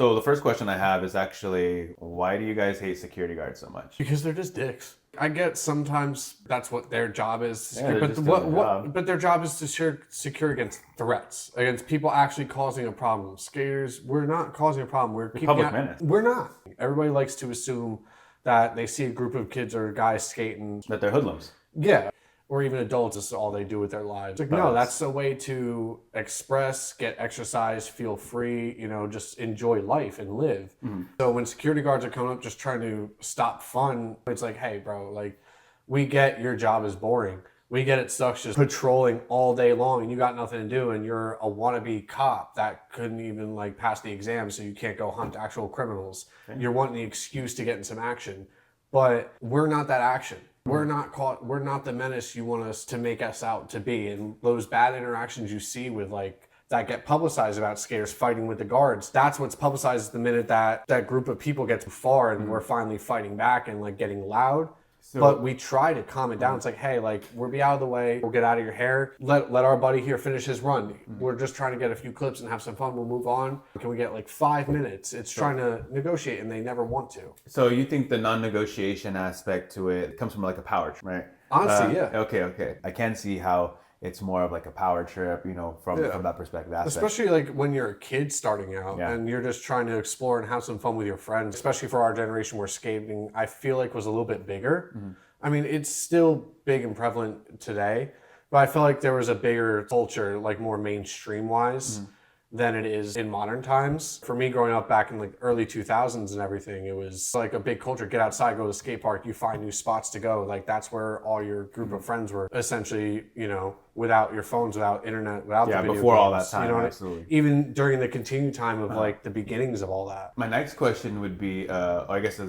So the first question I have is actually, why do you guys hate security guards so much? Because they're just dicks. I get sometimes that's what their job is, Yeah, they're but just doing their job. but their job is to secure against threats, against people actually causing a problem. Skaters, we're not causing a problem. We're keeping public menace. We're not. Everybody likes to assume that they see a group of kids or guys skating. That they're hoodlums. Yeah. Or even adults, is all they do with their lives. Like, no, that's a way to express, get exercise, feel free, just enjoy life and live. So when security guards are coming up just trying to stop fun, it's like, hey, bro, like, we get your job is boring. We get it sucks just patrolling all day long and you got nothing to do and you're a wannabe cop that couldn't even like pass the exam so you can't go hunt actual criminals. Okay. You're wanting the excuse to get in some action. But we're not that action. We're not the menace you want us to make us out to be. And those bad interactions you see with that get publicized about skaters fighting with the guards, that's what's publicized the minute that group of people gets too far and we're finally fighting back and like getting loud. But we try to calm it down. It's like, hey, like, we'll be out of the way. We'll get out of your hair. Let our buddy here finish his run. We're just trying to get a few clips and have some fun. We'll move on. Can we get like 5 minutes? It's trying to negotiate and they never want to. So you think the non-negotiation aspect to it comes from like a power trip, right? Honestly, yeah. Okay. I can see how it's more of like a power trip, from that perspective aspect. Especially like when you're a kid starting out and you're just trying to explore and have some fun with your friends, especially for our generation where skating, I feel like was a little bit bigger. I mean, it's still big and prevalent today, but I feel like there was a bigger culture, like more mainstream wise than it is in modern times. For me, growing up back in like early 2000s and everything, it was like a big culture. Get outside, go to the skate park, you find new spots to go. Like that's where all your group of friends were essentially, without your phones, without internet, without the video before games, all that time, absolutely. Even during the continued time of like the beginnings of all that. My next question would be, I guess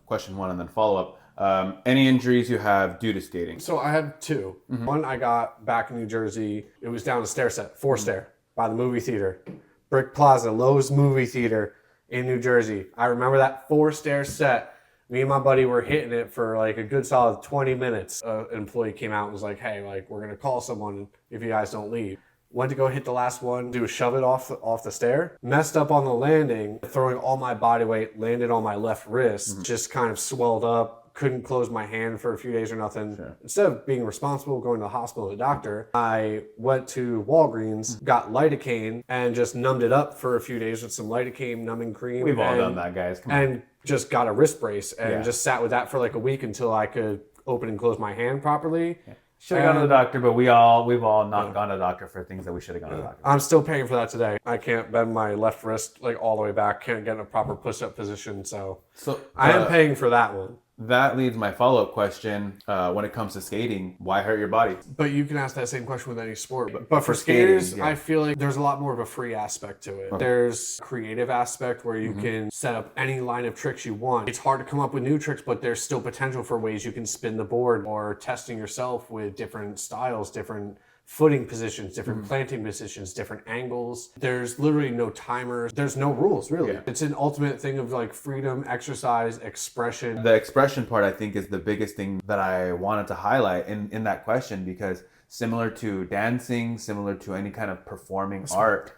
question one and then follow up. Any injuries you have due to skating? So I have two. One I got back in New Jersey. It was down a stair set, 4-stair. By the movie theater, Brick Plaza, Lowe's movie theater in New Jersey. I remember that 4-stair set. Me and my buddy were hitting it for like a good solid 20 minutes. An employee came out and was like, hey, like we're going to call someone if you guys don't leave. Went to go hit the last one, do a shove it off the stair. Messed up on the landing, throwing all my body weight, landed on my left wrist, just kind of swelled up. Couldn't close my hand for a few days or nothing. Sure. Instead of being responsible, going to the hospital to the doctor, I went to Walgreens, got lidocaine, and just numbed it up for a few days with some lidocaine numbing cream. We've all done that, guys. Come on. And just got a wrist brace and just sat with that for like a week until I could open and close my hand properly. Yeah. Should have gone to the doctor, but we've all not gone to the doctor for things that we should have gone to the doctor. I'm still paying for that today. I can't bend my left wrist like all the way back. Can't get in a proper push-up position. So I am paying for that one. That leads my follow-up question. When it comes to skating, why hurt your body? But you can ask that same question with any sport. But for skaters, I feel like there's a lot more of a free aspect to it. Okay. There's creative aspect where you can set up any line of tricks you want. It's hard to come up with new tricks, but there's still potential for ways you can spin the board or testing yourself with different styles, different footing positions, different planting positions, different angles. There's literally no timers. There's no rules, really. Yeah. It's an ultimate thing of like freedom, exercise, expression. The expression part, I think, is the biggest thing that I wanted to highlight in that question, because similar to dancing, similar to any kind of performing art,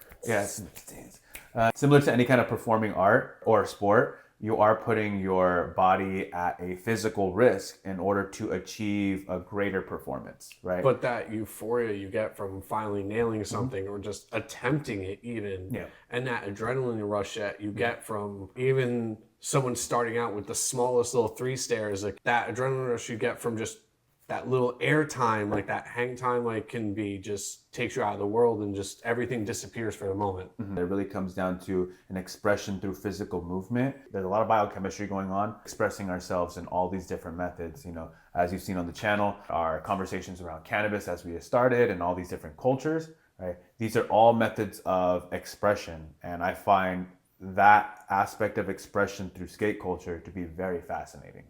similar to any kind of performing art or sport, you are putting your body at a physical risk in order to achieve a greater performance, right? But that euphoria you get from finally nailing something or just attempting it even, and that adrenaline rush that you get from even someone starting out with the smallest little 3-stairs, like that adrenaline rush you get from just that little air time, like that hang time, like can be just takes you out of the world and just everything disappears for a moment. It really comes down to an expression through physical movement. There's a lot of biochemistry going on, expressing ourselves in all these different methods. As you've seen on the channel, our conversations around cannabis as we started and all these different cultures, right? These are all methods of expression. And I find that aspect of expression through skate culture to be very fascinating.